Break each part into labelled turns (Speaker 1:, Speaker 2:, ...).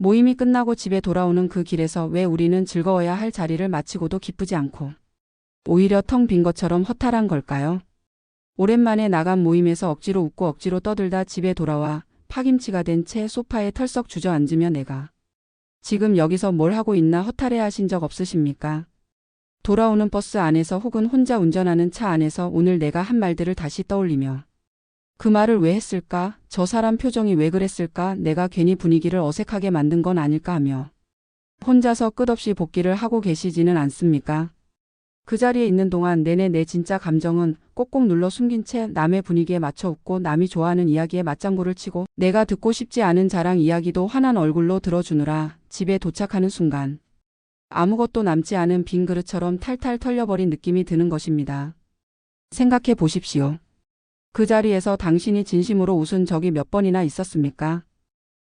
Speaker 1: 모임이 끝나고 집에 돌아오는 그 길에서 왜 우리는 즐거워야 할 자리를 마치고도 기쁘지 않고 오히려 텅 빈 것처럼 허탈한 걸까요? 오랜만에 나간 모임에서 억지로 웃고 억지로 떠들다 집에 돌아와 파김치가 된 채 소파에 털썩 주저앉으며 내가 지금 여기서 뭘 하고 있나 허탈해 하신 적 없으십니까? 돌아오는 버스 안에서 혹은 혼자 운전하는 차 안에서 오늘 내가 한 말들을 다시 떠올리며 그 말을 왜 했을까? 저 사람 표정이 왜 그랬을까? 내가 괜히 분위기를 어색하게 만든 건 아닐까 하며 혼자서 끝없이 복기를 하고 계시지는 않습니까? 그 자리에 있는 동안 내내 내 진짜 감정은 꼭꼭 눌러 숨긴 채 남의 분위기에 맞춰 웃고 남이 좋아하는 이야기에 맞장구를 치고 내가 듣고 싶지 않은 자랑 이야기도 환한 얼굴로 들어주느라 집에 도착하는 순간 아무것도 남지 않은 빈 그릇처럼 탈탈 털려버린 느낌이 드는 것입니다. 생각해 보십시오. 그 자리에서 당신이 진심으로 웃은 적이 몇 번이나 있었습니까?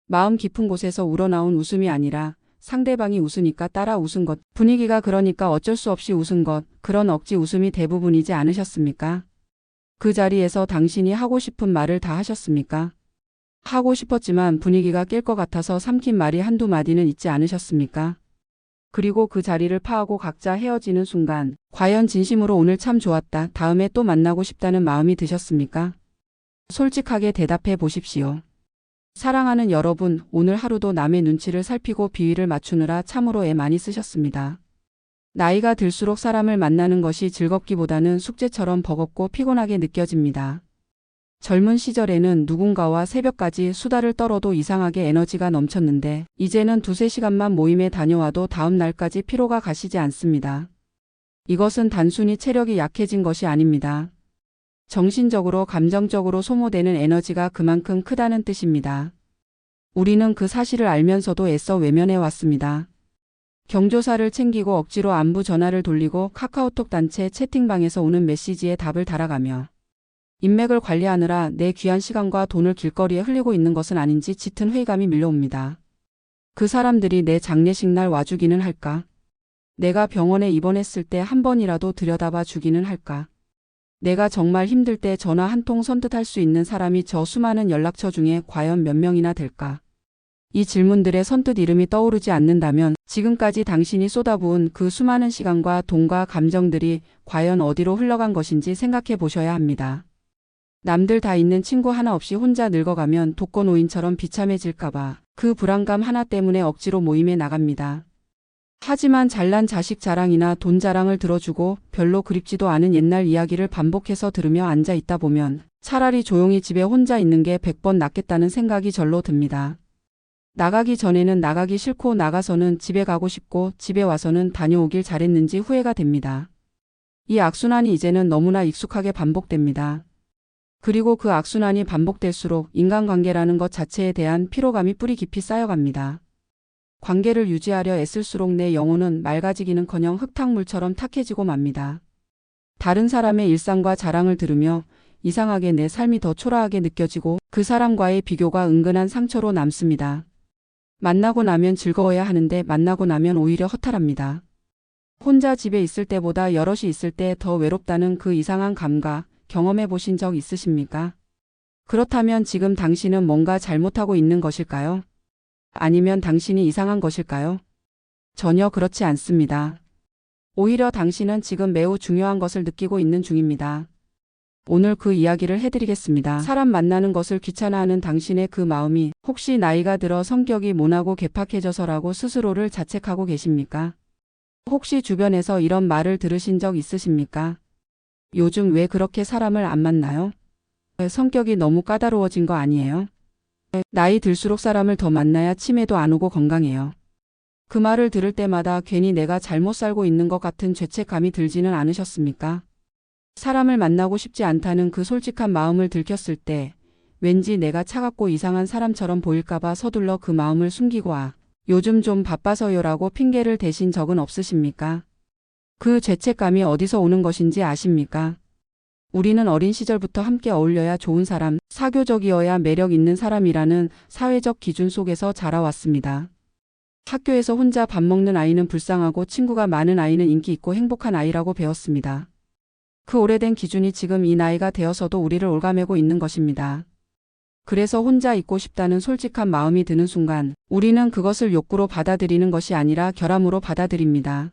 Speaker 1: 마음 깊은 곳에서 우러나온 웃음이 아니라 상대방이 웃으니까 따라 웃은 것, 분위기가 그러니까 어쩔 수 없이 웃은 것, 그런 억지 웃음이 대부분이지 않으셨습니까? 그 자리에서 당신이 하고 싶은 말을 다 하셨습니까? 하고 싶었지만 분위기가 깰 것 같아서 삼킨 말이 한두 마디는 있지 않으셨습니까? 그리고 그 자리를 파하고 각자 헤어지는 순간 과연 진심으로 오늘 참 좋았다, 다음에 또 만나고 싶다는 마음이 드셨습니까? 솔직하게 대답해 보십시오. 사랑하는 여러분, 오늘 하루도 남의 눈치를 살피고 비위를 맞추느라 참으로 애 많이 쓰셨습니다. 나이가 들수록 사람을 만나는 것이 즐겁기보다는 숙제처럼 버겁고 피곤하게 느껴집니다. 젊은 시절에는 누군가와 새벽까지 수다를 떨어도 이상하게 에너지가 넘쳤는데 이제는 두세 시간만 모임에 다녀와도 다음 날까지 피로가 가시지 않습니다. 이것은 단순히 체력이 약해진 것이 아닙니다. 정신적으로 감정적으로 소모되는 에너지가 그만큼 크다는 뜻입니다. 우리는 그 사실을 알면서도 애써 외면해 왔습니다. 경조사를 챙기고 억지로 안부 전화를 돌리고 카카오톡 단체 채팅방에서 오는 메시지에 답을 달아가며 인맥을 관리하느라 내 귀한 시간과 돈을 길거리에 흘리고 있는 것은 아닌지 짙은 회의감이 밀려옵니다. 그 사람들이 내 장례식 날 와주기는 할까? 내가 병원에 입원했을 때 한 번이라도 들여다봐 주기는 할까? 내가 정말 힘들 때 전화 한 통 선뜻 할 수 있는 사람이 저 수많은 연락처 중에 과연 몇 명이나 될까? 이 질문들의 선뜻 이름이 떠오르지 않는다면 지금까지 당신이 쏟아부은 그 수많은 시간과 돈과 감정들이 과연 어디로 흘러간 것인지 생각해 보셔야 합니다. 남들 다 있는 친구 하나 없이 혼자 늙어가면 독거노인처럼 비참해질까봐 그 불안감 하나 때문에 억지로 모임에 나갑니다. 하지만 잘난 자식 자랑이나 돈 자랑을 들어주고 별로 그립지도 않은 옛날 이야기를 반복해서 들으며 앉아 있다 보면 차라리 조용히 집에 혼자 있는 게 100번 낫겠다는 생각이 절로 듭니다. 나가기 전에는 나가기 싫고 나가서는 집에 가고 싶고 집에 와서는 다녀오길 잘했는지 후회가 됩니다. 이 악순환이 이제는 너무나 익숙하게 반복됩니다. 그리고 그 악순환이 반복될수록 인간관계라는 것 자체에 대한 피로감이 뿌리 깊이 쌓여갑니다. 관계를 유지하려 애쓸수록 내 영혼은 맑아지기는커녕 흙탕물처럼 탁해지고 맙니다. 다른 사람의 일상과 자랑을 들으며 이상하게 내 삶이 더 초라하게 느껴지고 그 사람과의 비교가 은근한 상처로 남습니다. 만나고 나면 즐거워야 하는데 만나고 나면 오히려 허탈합니다. 혼자 집에 있을 때보다 여럿이 있을 때 더 외롭다는 그 이상한 감각 경험해 보신 적 있으십니까? 그렇다면 지금 당신은 뭔가 잘못하고 있는 것일까요? 아니면 당신이 이상한 것일까요? 전혀 그렇지 않습니다. 오히려 당신은 지금 매우 중요한 것을 느끼고 있는 중입니다. 오늘 그 이야기를 해드리겠습니다. 사람 만나는 것을 귀찮아하는 당신의 그 마음이 혹시 나이가 들어 성격이 모나고 괴팍해져서라고 스스로를 자책하고 계십니까? 혹시 주변에서 이런 말을 들으신 적 있으십니까? 요즘 왜 그렇게 사람을 안 만나요? 성격이 너무 까다로워진 거 아니에요? 나이 들수록 사람을 더 만나야 치매도 안 오고 건강해요. 그 말을 들을 때마다 괜히 내가 잘못 살고 있는 것 같은 죄책감이 들지는 않으셨습니까? 사람을 만나고 싶지 않다는 그 솔직한 마음을 들켰을 때 왠지 내가 차갑고 이상한 사람처럼 보일까봐 서둘러 그 마음을 숨기고 요즘 좀 바빠서요라고 핑계를 대신 적은 없으십니까? 그 죄책감이 어디서 오는 것인지 아십니까? 우리는 어린 시절부터 함께 어울려야 좋은 사람, 사교적이어야 매력 있는 사람이라는 사회적 기준 속에서 자라왔습니다. 학교에서 혼자 밥 먹는 아이는 불쌍하고 친구가 많은 아이는 인기 있고 행복한 아이라고 배웠습니다. 그 오래된 기준이 지금 이 나이가 되어서도 우리를 올가매고 있는 것입니다. 그래서 혼자 있고 싶다는 솔직한 마음이 드는 순간 우리는 그것을 욕구로 받아들이는 것이 아니라 결함으로 받아들입니다.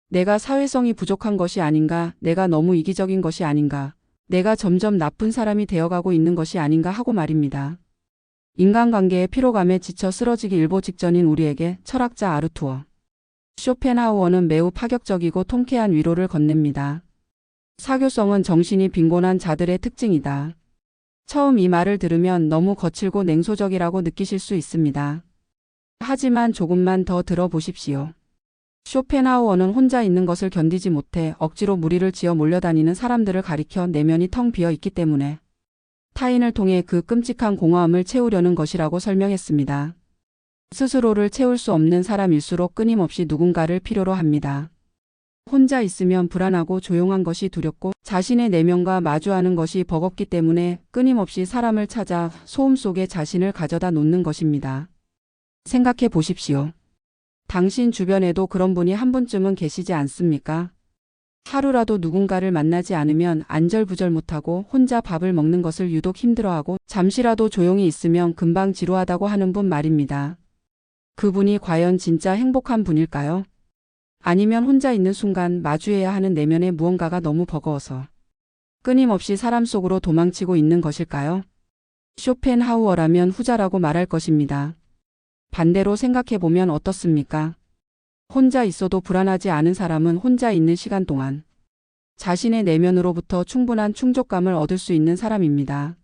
Speaker 1: 내가 사회성이 부족한 것이 아닌가, 내가 너무 이기적인 것이 아닌가, 내가 점점 나쁜 사람이 되어가고 있는 것이 아닌가 하고 말입니다. 인간관계의 피로감에 지쳐 쓰러지기 일보 직전인 우리에게 철학자 아르투어 쇼펜하우어는 매우 파격적이고 통쾌한 위로를 건넵니다. 사교성은 정신이 빈곤한 자들의 특징이다. 처음 이 말을 들으면 너무 거칠고 냉소적이라고 느끼실 수 있습니다. 하지만 조금만 더 들어보십시오. 쇼펜하우어는 혼자 있는 것을 견디지 못해 억지로 무리를 지어 몰려다니는 사람들을 가리켜 내면이 텅 비어 있기 때문에 타인을 통해 그 끔찍한 공허함을 채우려는 것이라고 설명했습니다. 스스로를 채울 수 없는 사람일수록 끊임없이 누군가를 필요로 합니다. 혼자 있으면 불안하고 조용한 것이 두렵고 자신의 내면과 마주하는 것이 버겁기 때문에 끊임없이 사람을 찾아 소음 속에 자신을 가져다 놓는 것입니다. 생각해 보십시오. 당신 주변에도 그런 분이 한 분쯤은 계시지 않습니까? 하루라도 누군가를 만나지 않으면 안절부절 못하고 혼자 밥을 먹는 것을 유독 힘들어하고 잠시라도 조용히 있으면 금방 지루하다고 하는 분 말입니다. 그분이 과연 진짜 행복한 분일까요? 아니면 혼자 있는 순간 마주해야 하는 내면의 무언가가 너무 버거워서 끊임없이 사람 속으로 도망치고 있는 것일까요? 쇼펜하우어라면 후자라고 말할 것입니다. 반대로 생각해보면 어떻습니까? 혼자 있어도 불안하지 않은 사람은 혼자 있는 시간 동안 자신의 내면으로부터 충분한 충족감을 얻을 수 있는 사람입니다.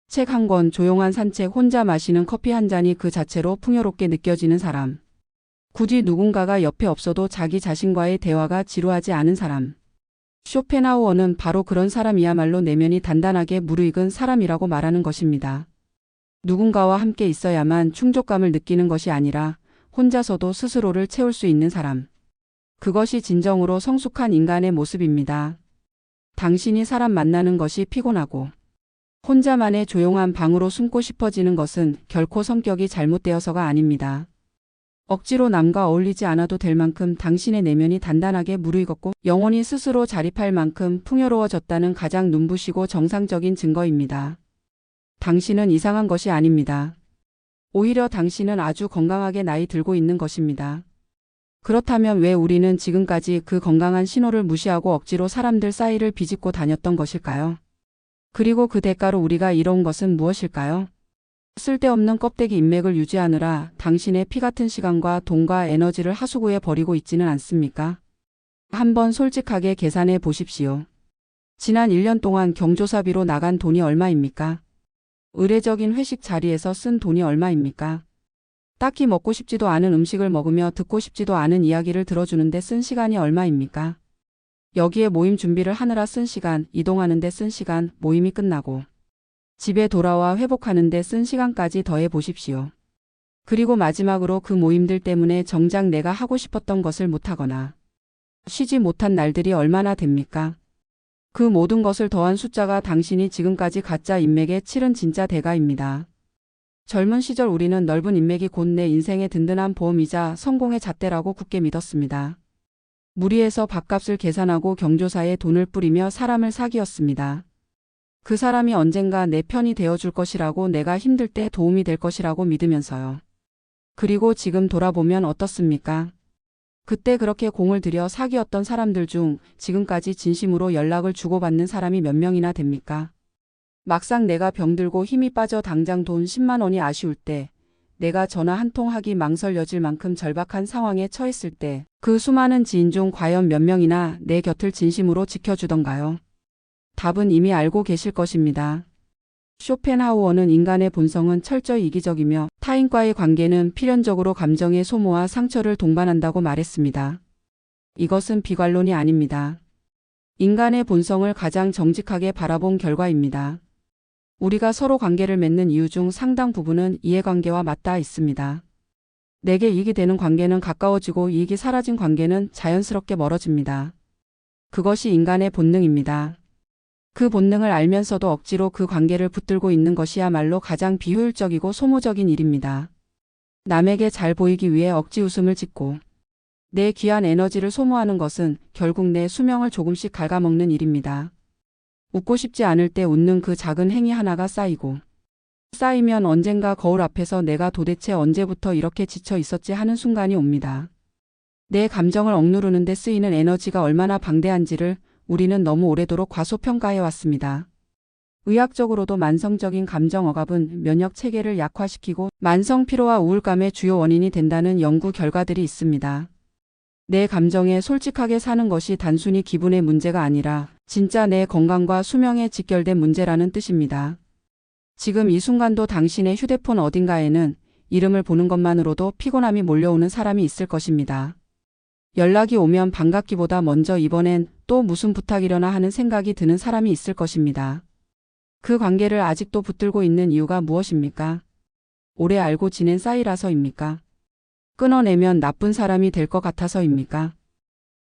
Speaker 1: 책 한 권, 조용한 산책, 혼자 마시는 커피 한 잔이 그 자체로 풍요롭게 느껴지는 사람. 굳이 누군가가 옆에 없어도 자기 자신과의 대화가 지루하지 않은 사람. 쇼펜하우어는 바로 그런 사람이야말로 내면이 단단하게 무르익은 사람이라고 말하는 것입니다. 누군가와 함께 있어야만 충족감을 느끼는 것이 아니라 혼자서도 스스로를 채울 수 있는 사람. 그것이 진정으로 성숙한 인간의 모습입니다. 당신이 사람 만나는 것이 피곤하고 혼자만의 조용한 방으로 숨고 싶어지는 것은 결코 성격이 잘못되어서가 아닙니다. 억지로 남과 어울리지 않아도 될 만큼 당신의 내면이 단단하게 무르익었고 영혼이 스스로 자립할 만큼 풍요로워졌다는 가장 눈부시고 정상적인 증거입니다. 당신은 이상한 것이 아닙니다. 오히려 당신은 아주 건강하게 나이 들고 있는 것입니다. 그렇다면 왜 우리는 지금까지 그 건강한 신호를 무시하고 억지로 사람들 사이를 비집고 다녔던 것일까요? 그리고 그 대가로 우리가 이뤄온 것은 무엇일까요? 쓸데없는 껍데기 인맥을 유지하느라 당신의 피 같은 시간과 돈과 에너지를 하수구에 버리고 있지는 않습니까? 한번 솔직하게 계산해 보십시오. 지난 1년 동안 경조사비로 나간 돈이 얼마입니까? 의례적인 회식 자리에서 쓴 돈이 얼마입니까? 딱히 먹고 싶지도 않은 음식을 먹으며 듣고 싶지도 않은 이야기를 들어주는데 쓴 시간이 얼마입니까? 여기에 모임 준비를 하느라 쓴 시간, 이동하는 데 쓴 시간, 모임이 끝나고 집에 돌아와 회복하는 데 쓴 시간까지 더해 보십시오. 그리고 마지막으로 그 모임들 때문에 정작 내가 하고 싶었던 것을 못하거나 쉬지 못한 날들이 얼마나 됩니까? 그 모든 것을 더한 숫자가 당신이 지금까지 가짜 인맥에 치른 진짜 대가입니다. 젊은 시절 우리는 넓은 인맥이 곧 내 인생의 든든한 보험이자 성공의 잣대라고 굳게 믿었습니다. 무리해서 밥값을 계산하고 경조사에 돈을 뿌리며 사람을 사귀었습니다. 그 사람이 언젠가 내 편이 되어줄 것이라고, 내가 힘들 때 도움이 될 것이라고 믿으면서요. 그리고 지금 돌아보면 어떻습니까? 그때 그렇게 공을 들여 사귀었던 사람들 중 지금까지 진심으로 연락을 주고받는 사람이 몇 명이나 됩니까? 막상 내가 병들고 힘이 빠져 당장 돈 10만 원이 아쉬울 때, 내가 전화 한 통 하기 망설여질 만큼 절박한 상황에 처했을 때 그 수많은 지인 중 과연 몇 명이나 내 곁을 진심으로 지켜주던가요? 답은 이미 알고 계실 것입니다. 쇼펜하우어는 인간의 본성은 철저히 이기적이며 타인과의 관계는 필연적으로 감정의 소모와 상처를 동반한다고 말했습니다. 이것은 비관론이 아닙니다. 인간의 본성을 가장 정직하게 바라본 결과입니다. 우리가 서로 관계를 맺는 이유 중 상당 부분은 이해관계와 맞닿아 있습니다. 내게 이익이 되는 관계는 가까워지고 이익이 사라진 관계는 자연스럽게 멀어집니다. 그것이 인간의 본능입니다. 그 본능을 알면서도 억지로 그 관계를 붙들고 있는 것이야말로 가장 비효율적이고 소모적인 일입니다. 남에게 잘 보이기 위해 억지 웃음을 짓고 내 귀한 에너지를 소모하는 것은 결국 내 수명을 조금씩 갉아먹는 일입니다. 웃고 싶지 않을 때 웃는 그 작은 행위 하나가 쌓이고 쌓이면 언젠가 거울 앞에서 내가 도대체 언제부터 이렇게 지쳐 있었지 하는 순간이 옵니다. 내 감정을 억누르는데 쓰이는 에너지가 얼마나 방대한지를 우리는 너무 오래도록 과소평가해 왔습니다. 의학적으로도 만성적인 감정 억압은 면역 체계를 약화시키고 만성 피로와 우울감의 주요 원인이 된다는 연구 결과들이 있습니다. 내 감정에 솔직하게 사는 것이 단순히 기분의 문제가 아니라 진짜 내 건강과 수명에 직결된 문제라는 뜻입니다. 지금 이 순간도 당신의 휴대폰 어딘가에는 이름을 보는 것만으로도 피곤함이 몰려오는 사람이 있을 것입니다. 연락이 오면 반갑기보다 먼저 이번엔 또 무슨 부탁이려나 하는 생각이 드는 사람이 있을 것입니다. 그 관계를 아직도 붙들고 있는 이유가 무엇입니까? 오래 알고 지낸 사이라서입니까? 끊어내면 나쁜 사람이 될 것 같아서입니까?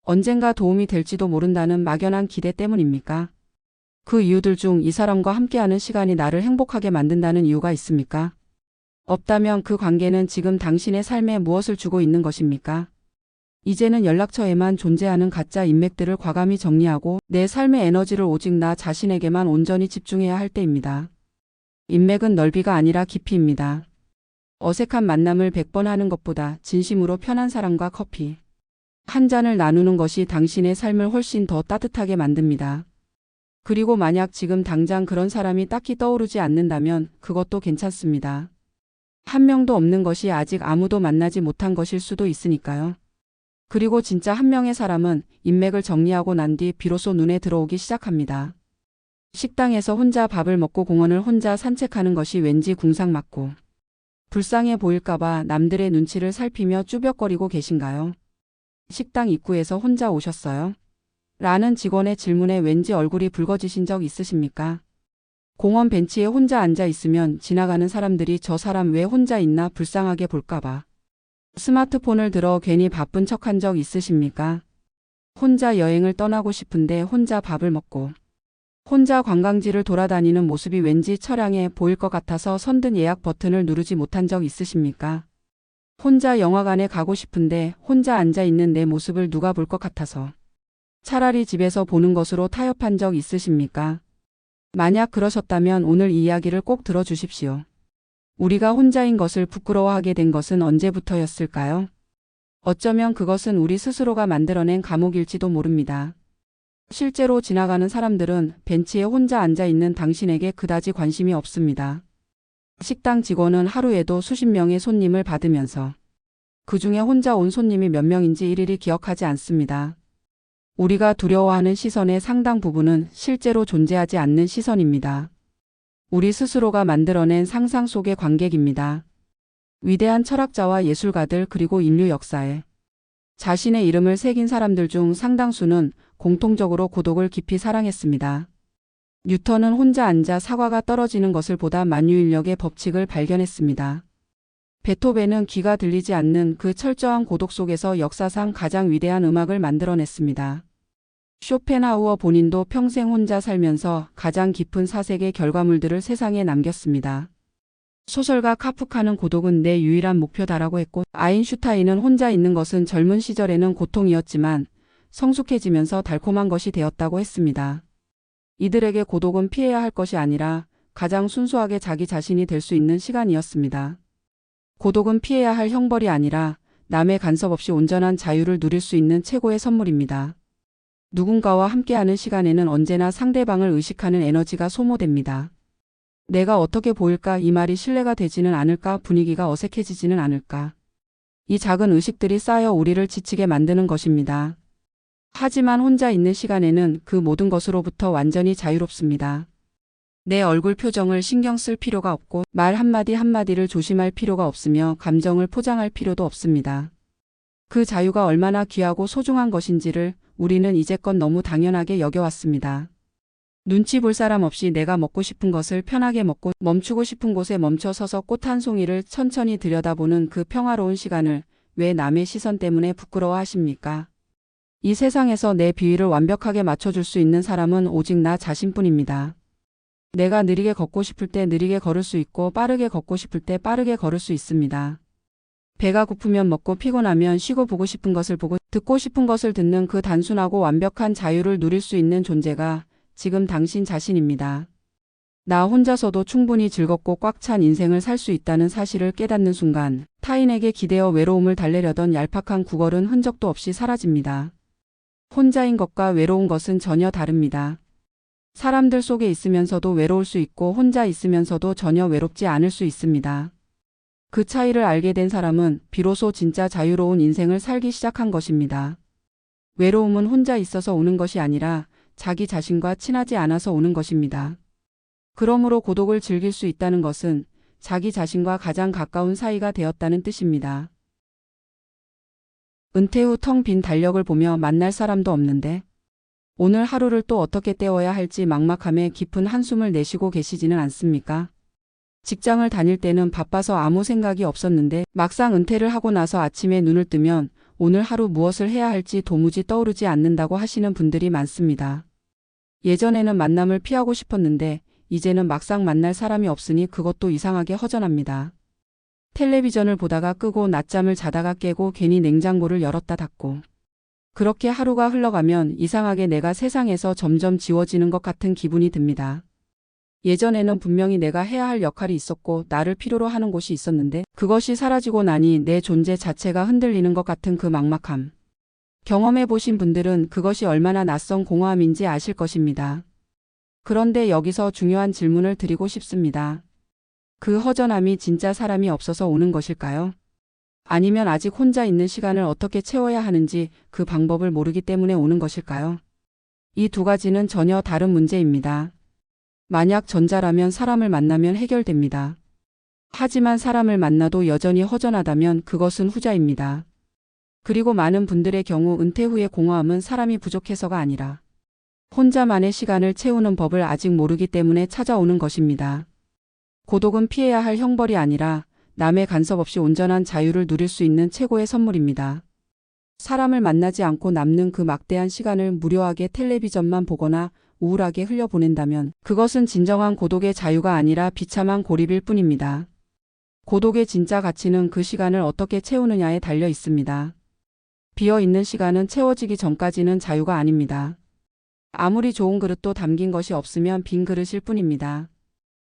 Speaker 1: 언젠가 도움이 될지도 모른다는 막연한 기대 때문입니까? 그 이유들 중 이 사람과 함께하는 시간이 나를 행복하게 만든다는 이유가 있습니까? 없다면 그 관계는 지금 당신의 삶에 무엇을 주고 있는 것입니까? 이제는 연락처에만 존재하는 가짜 인맥들을 과감히 정리하고 내 삶의 에너지를 오직 나 자신에게만 온전히 집중해야 할 때입니다. 인맥은 넓이가 아니라 깊이입니다. 어색한 만남을 100번 하는 것보다 진심으로 편한 사람과 커피 한 잔을 나누는 것이 당신의 삶을 훨씬 더 따뜻하게 만듭니다. 그리고 만약 지금 당장 그런 사람이 딱히 떠오르지 않는다면 그것도 괜찮습니다. 한 명도 없는 것이 아직 아무도 만나지 못한 것일 수도 있으니까요. 그리고 진짜 한 명의 사람은 인맥을 정리하고 난 뒤 비로소 눈에 들어오기 시작합니다. 식당에서 혼자 밥을 먹고 공원을 혼자 산책하는 것이 왠지 궁상맞고 불쌍해 보일까봐 남들의 눈치를 살피며 쭈뼛거리고 계신가요? 식당 입구에서 혼자 오셨어요? 라는 직원의 질문에 왠지 얼굴이 붉어지신 적 있으십니까? 공원 벤치에 혼자 앉아 있으면 지나가는 사람들이 저 사람 왜 혼자 있나 불쌍하게 볼까봐 스마트폰을 들어 괜히 바쁜 척한 적 있으십니까? 혼자 여행을 떠나고 싶은데 혼자 밥을 먹고 혼자 관광지를 돌아다니는 모습이 왠지 처량해 보일 것 같아서 선든 예약 버튼을 누르지 못한 적 있으십니까? 혼자 영화관에 가고 싶은데 혼자 앉아 있는 내 모습을 누가 볼 것 같아서 차라리 집에서 보는 것으로 타협한 적 있으십니까? 만약 그러셨다면 오늘 이 이야기를 꼭 들어주십시오. 우리가 혼자인 것을 부끄러워하게 된 것은 언제부터였을까요? 어쩌면 그것은 우리 스스로가 만들어낸 감옥일지도 모릅니다. 실제로 지나가는 사람들은 벤치에 혼자 앉아 있는 당신에게 그다지 관심이 없습니다. 식당 직원은 하루에도 수십 명의 손님을 받으면서 그 중에 혼자 온 손님이 몇 명인지 일일이 기억하지 않습니다. 우리가 두려워하는 시선의 상당 부분은 실제로 존재하지 않는 시선입니다. 우리 스스로가 만들어낸 상상 속의 관객입니다. 위대한 철학자와 예술가들 그리고 인류 역사에 자신의 이름을 새긴 사람들 중 상당수는 공통적으로 고독을 깊이 사랑했습니다. 뉴턴은 혼자 앉아 사과가 떨어지는 것을 보다 만유인력의 법칙을 발견했습니다. 베토벤은 귀가 들리지 않는 그 철저한 고독 속에서 역사상 가장 위대한 음악을 만들어냈습니다. 쇼펜하우어 본인도 평생 혼자 살면서 가장 깊은 사색의 결과물들을 세상에 남겼습니다. 소설가 카프카는 고독은 내 유일한 목표다라고 했고 아인슈타인은 혼자 있는 것은 젊은 시절에는 고통이었지만 성숙해지면서 달콤한 것이 되었다고 했습니다. 이들에게 고독은 피해야 할 것이 아니라 가장 순수하게 자기 자신이 될 수 있는 시간이었습니다. 고독은 피해야 할 형벌이 아니라 남의 간섭 없이 온전한 자유를 누릴 수 있는 최고의 선물입니다. 누군가와 함께하는 시간에는 언제나 상대방을 의식하는 에너지가 소모됩니다. 내가 어떻게 보일까? 이 말이 신뢰가 되지는 않을까? 분위기가 어색해지지는 않을까? 이 작은 의식들이 쌓여 우리를 지치게 만드는 것입니다. 하지만 혼자 있는 시간에는 그 모든 것으로부터 완전히 자유롭습니다. 내 얼굴 표정을 신경 쓸 필요가 없고 말 한마디 한마디를 조심할 필요가 없으며 감정을 포장할 필요도 없습니다. 그 자유가 얼마나 귀하고 소중한 것인지를 우리는 이제껏 너무 당연하게 여겨왔습니다. 눈치 볼 사람 없이 내가 먹고 싶은 것을 편하게 먹고 멈추고 싶은 곳에 멈춰 서서 꽃 한 송이를 천천히 들여다보는 그 평화로운 시간을 왜 남의 시선 때문에 부끄러워하십니까? 이 세상에서 내 비위를 완벽하게 맞춰줄 수 있는 사람은 오직 나 자신뿐입니다. 내가 느리게 걷고 싶을 때 느리게 걸을 수 있고 빠르게 걷고 싶을 때 빠르게 걸을 수 있습니다. 배가 고프면 먹고 피곤하면 쉬고 보고 싶은 것을 보고 듣고 싶은 것을 듣는 그 단순하고 완벽한 자유를 누릴 수 있는 존재가 지금 당신 자신입니다. 나 혼자서도 충분히 즐겁고 꽉 찬 인생을 살 수 있다는 사실을 깨닫는 순간 타인에게 기대어 외로움을 달래려던 얄팍한 구걸은 흔적도 없이 사라집니다. 혼자인 것과 외로운 것은 전혀 다릅니다. 사람들 속에 있으면서도 외로울 수 있고 혼자 있으면서도 전혀 외롭지 않을 수 있습니다. 그 차이를 알게 된 사람은 비로소 진짜 자유로운 인생을 살기 시작한 것입니다. 외로움은 혼자 있어서 오는 것이 아니라 자기 자신과 친하지 않아서 오는 것입니다. 그러므로 고독을 즐길 수 있다는 것은 자기 자신과 가장 가까운 사이가 되었다는 뜻입니다. 은퇴 후 텅 빈 달력을 보며 만날 사람도 없는데 오늘 하루를 또 어떻게 때워야 할지 막막함에 깊은 한숨을 내쉬고 계시지는 않습니까? 직장을 다닐 때는 바빠서 아무 생각이 없었는데 막상 은퇴를 하고 나서 아침에 눈을 뜨면 오늘 하루 무엇을 해야 할지 도무지 떠오르지 않는다고 하시는 분들이 많습니다. 예전에는 만남을 피하고 싶었는데 이제는 막상 만날 사람이 없으니 그것도 이상하게 허전합니다. 텔레비전을 보다가 끄고 낮잠을 자다가 깨고 괜히 냉장고를 열었다 닫고 그렇게 하루가 흘러가면 이상하게 내가 세상에서 점점 지워지는 것 같은 기분이 듭니다. 예전에는 분명히 내가 해야 할 역할이 있었고 나를 필요로 하는 곳이 있었는데 그것이 사라지고 나니 내 존재 자체가 흔들리는 것 같은 그 막막함. 경험해 보신 분들은 그것이 얼마나 낯선 공허함인지 아실 것입니다. 그런데 여기서 중요한 질문을 드리고 싶습니다. 그 허전함이 진짜 사람이 없어서 오는 것일까요? 아니면 아직 혼자 있는 시간을 어떻게 채워야 하는지 그 방법을 모르기 때문에 오는 것일까요? 이 두 가지는 전혀 다른 문제입니다. 만약 전자라면 사람을 만나면 해결됩니다. 하지만 사람을 만나도 여전히 허전하다면 그것은 후자입니다. 그리고 많은 분들의 경우 은퇴 후의 공허함은 사람이 부족해서가 아니라 혼자만의 시간을 채우는 법을 아직 모르기 때문에 찾아오는 것입니다. 고독은 피해야 할 형벌이 아니라 남의 간섭 없이 온전한 자유를 누릴 수 있는 최고의 선물입니다. 사람을 만나지 않고 남는 그 막대한 시간을 무료하게 텔레비전만 보거나 우울하게 흘려보낸다면 그것은 진정한 고독의 자유가 아니라 비참한 고립일 뿐입니다. 고독의 진짜 가치는 그 시간을 어떻게 채우느냐에 달려 있습니다. 비어있는 시간은 채워지기 전까지는 자유가 아닙니다. 아무리 좋은 그릇도 담긴 것이 없으면 빈 그릇일 뿐입니다.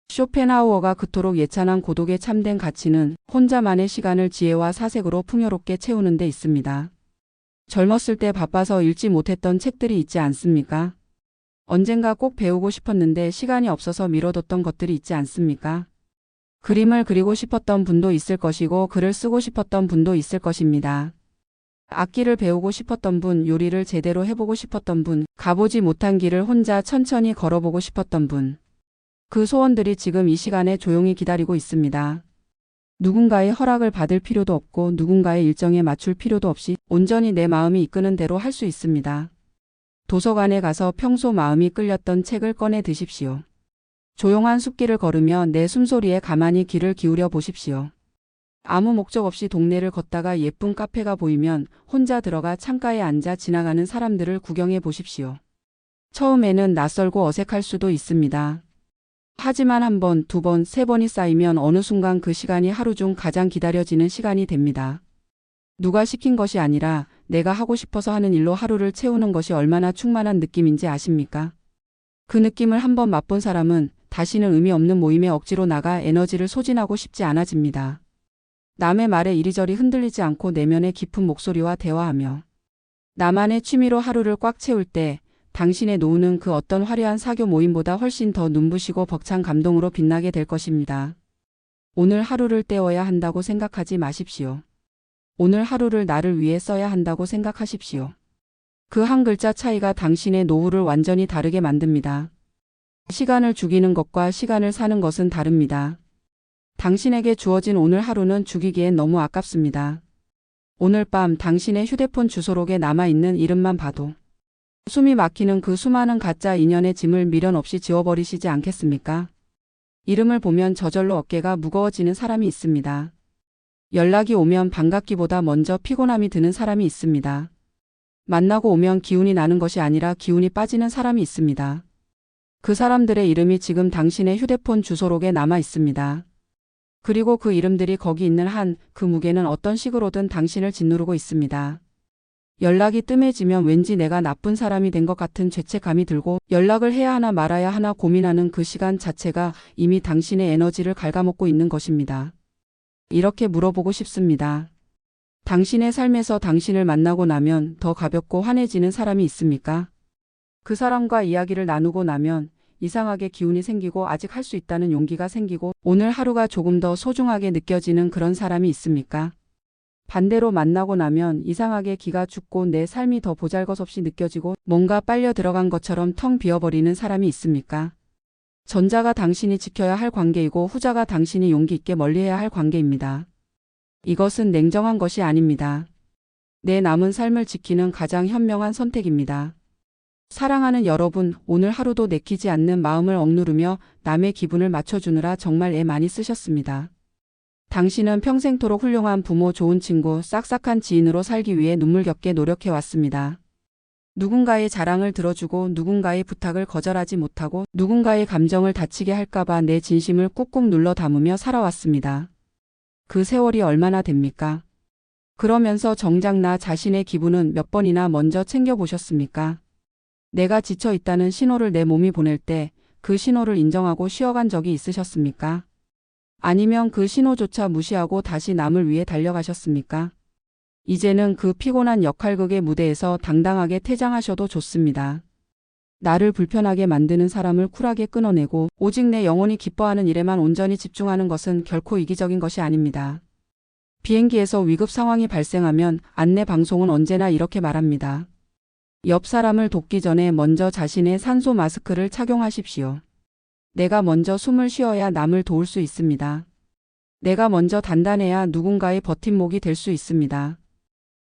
Speaker 1: 쇼펜하우어가 그토록 예찬한 고독의 참된 가치는 혼자만의 시간을 지혜와 사색으로 풍요롭게 채우는 데 있습니다. 젊었을 때 바빠서 읽지 못했던 책들이 있지 않습니까? 언젠가 꼭 배우고 싶었는데 시간이 없어서 미뤄뒀던 것들이 있지 않습니까? 그림을 그리고 싶었던 분도 있을 것이고 글을 쓰고 싶었던 분도 있을 것입니다. 악기를 배우고 싶었던 분, 요리를 제대로 해보고 싶었던 분, 가보지 못한 길을 혼자 천천히 걸어보고 싶었던 분. 그 소원들이 지금 이 시간에 조용히 기다리고 있습니다. 누군가의 허락을 받을 필요도 없고 누군가의 일정에 맞출 필요도 없이 온전히 내 마음이 이끄는 대로 할 수 있습니다. 도서관에 가서 평소 마음이 끌렸던 책을 꺼내 드십시오. 조용한 숲길을 걸으며 내 숨소리에 가만히 귀를 기울여 보십시오. 아무 목적 없이 동네를 걷다가 예쁜 카페가 보이면 혼자 들어가 창가에 앉아 지나가는 사람들을 구경해 보십시오. 처음에는 낯설고 어색할 수도 있습니다. 하지만 한 번, 두 번, 세 번이 쌓이면 어느 순간 그 시간이 하루 중 가장 기다려지는 시간이 됩니다. 누가 시킨 것이 아니라 내가 하고 싶어서 하는 일로 하루를 채우는 것이 얼마나 충만한 느낌인지 아십니까? 그 느낌을 한번 맛본 사람은 다시는 의미 없는 모임에 억지로 나가 에너지를 소진하고 싶지 않아집니다. 남의 말에 이리저리 흔들리지 않고 내면의 깊은 목소리와 대화하며 나만의 취미로 하루를 꽉 채울 때 당신의 노후는 그 어떤 화려한 사교 모임보다 훨씬 더 눈부시고 벅찬 감동으로 빛나게 될 것입니다. 오늘 하루를 때워야 한다고 생각하지 마십시오. 오늘 하루를 나를 위해 써야 한다고 생각하십시오. 그 한 글자 차이가 당신의 노후를 완전히 다르게 만듭니다. 시간을 죽이는 것과 시간을 사는 것은 다릅니다. 당신에게 주어진 오늘 하루는 죽이기엔 너무 아깝습니다. 오늘 밤 당신의 휴대폰 주소록에 남아있는 이름만 봐도 숨이 막히는 그 수많은 가짜 인연의 짐을 미련 없이 지워버리시지 않겠습니까? 이름을 보면 저절로 어깨가 무거워지는 사람이 있습니다. 연락이 오면 반갑기보다 먼저 피곤함이 드는 사람이 있습니다. 만나고 오면 기운이 나는 것이 아니라 기운이 빠지는 사람이 있습니다. 그 사람들의 이름이 지금 당신의 휴대폰 주소록에 남아 있습니다. 그리고 그 이름들이 거기 있는 한 그 무게는 어떤 식으로든 당신을 짓누르고 있습니다. 연락이 뜸해지면 왠지 내가 나쁜 사람이 된 것 같은 죄책감이 들고 연락을 해야 하나 말아야 하나 고민하는 그 시간 자체가 이미 당신의 에너지를 갉아먹고 있는 것입니다. 이렇게 물어보고 싶습니다. 당신의 삶에서 당신을 만나고 나면 더 가볍고 환해지는 사람이 있습니까? 그 사람과 이야기를 나누고 나면 이상하게 기운이 생기고 아직 할 수 있다는 용기가 생기고 오늘 하루가 조금 더 소중하게 느껴지는 그런 사람이 있습니까? 반대로 만나고 나면 이상하게 기가 죽고 내 삶이 더 보잘것없이 느껴지고 뭔가 빨려 들어간 것처럼 텅 비어버리는 사람이 있습니까? 전자가 당신이 지켜야 할 관계이고 후자가 당신이 용기 있게 멀리해야 할 관계입니다. 이것은 냉정한 것이 아닙니다. 내 남은 삶을 지키는 가장 현명한 선택입니다. 사랑하는 여러분, 오늘 하루도 내키지 않는 마음을 억누르며 남의 기분을 맞춰주느라 정말 애 많이 쓰셨습니다. 당신은 평생토록 훌륭한 부모, 좋은 친구, 싹싹한 지인으로 살기 위해 눈물겹게 노력해왔습니다. 누군가의 자랑을 들어주고 누군가의 부탁을 거절하지 못하고 누군가의 감정을 다치게 할까봐 내 진심을 꾹꾹 눌러 담으며 살아왔습니다. 그 세월이 얼마나 됩니까? 그러면서 정작 나 자신의 기분은 몇 번이나 먼저 챙겨보셨습니까? 내가 지쳐 있다는 신호를 내 몸이 보낼 때 그 신호를 인정하고 쉬어간 적이 있으셨습니까? 아니면 그 신호조차 무시하고 다시 남을 위해 달려가셨습니까? 이제는 그 피곤한 역할극의 무대에서 당당하게 퇴장하셔도 좋습니다. 나를 불편하게 만드는 사람을 쿨하게 끊어내고 오직 내 영혼이 기뻐하는 일에만 온전히 집중하는 것은 결코 이기적인 것이 아닙니다. 비행기에서 위급 상황이 발생하면 안내 방송은 언제나 이렇게 말합니다. 옆 사람을 돕기 전에 먼저 자신의 산소 마스크를 착용하십시오. 내가 먼저 숨을 쉬어야 남을 도울 수 있습니다. 내가 먼저 단단해야 누군가의 버팀목이 될 수 있습니다.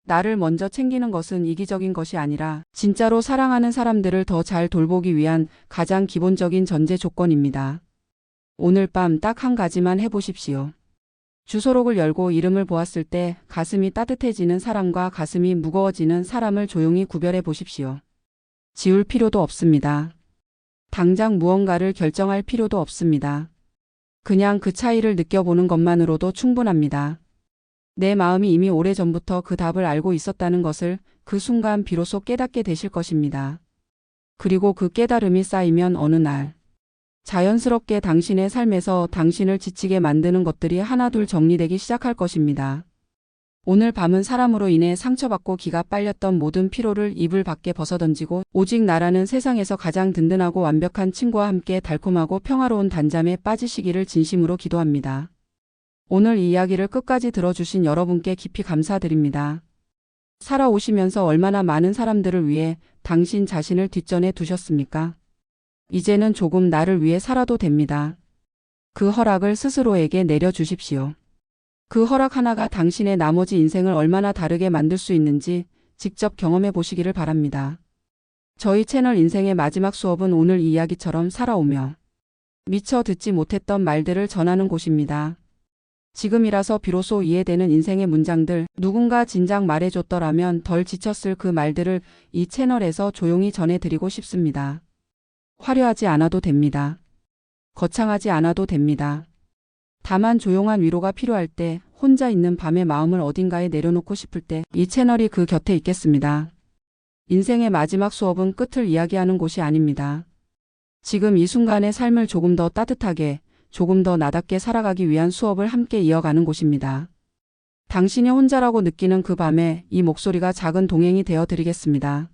Speaker 1: 나를 먼저 챙기는 것은 이기적인 것이 아니라 진짜로 사랑하는 사람들을 더 잘 돌보기 위한 가장 기본적인 전제 조건입니다. 오늘 밤 딱 한 가지만 해보십시오. 주소록을 열고 이름을 보았을 때 가슴이 따뜻해지는 사람과 가슴이 무거워지는 사람을 조용히 구별해 보십시오. 지울 필요도 없습니다. 당장 무언가를 결정할 필요도 없습니다. 그냥 그 차이를 느껴보는 것만으로도 충분합니다. 내 마음이 이미 오래전부터 그 답을 알고 있었다는 것을 그 순간 비로소 깨닫게 되실 것입니다. 그리고 그 깨달음이 쌓이면 어느 날 자연스럽게 당신의 삶에서 당신을 지치게 만드는 것들이 하나둘 정리되기 시작할 것입니다. 오늘 밤은 사람으로 인해 상처받고 기가 빨렸던 모든 피로를 이불 밖에 벗어던지고 오직 나라는 세상에서 가장 든든하고 완벽한 친구와 함께 달콤하고 평화로운 단잠에 빠지시기를 진심으로 기도합니다. 오늘 이 이야기를 끝까지 들어주신 여러분께 깊이 감사드립니다. 살아오시면서 얼마나 많은 사람들을 위해 당신 자신을 뒷전에 두셨습니까? 이제는 조금 나를 위해 살아도 됩니다. 그 허락을 스스로에게 내려주십시오. 그 허락 하나가 당신의 나머지 인생을 얼마나 다르게 만들 수 있는지 직접 경험해 보시기를 바랍니다. 저희 채널 인생의 마지막 수업은 오늘 이 이야기처럼 살아오며 미처 듣지 못했던 말들을 전하는 곳입니다. 지금이라서 비로소 이해되는 인생의 문장들, 누군가 진작 말해줬더라면 덜 지쳤을 그 말들을 이 채널에서 조용히 전해드리고 싶습니다. 화려하지 않아도 됩니다. 거창하지 않아도 됩니다. 다만 조용한 위로가 필요할 때, 혼자 있는 밤에 마음을 어딘가에 내려놓고 싶을 때 이 채널이 그 곁에 있겠습니다. 인생의 마지막 수업은 끝을 이야기하는 곳이 아닙니다. 지금 이 순간의 삶을 조금 더 따뜻하게, 조금 더 나답게 살아가기 위한 수업을 함께 이어가는 곳입니다. 당신이 혼자라고 느끼는 그 밤에 이 목소리가 작은 동행이 되어 드리겠습니다.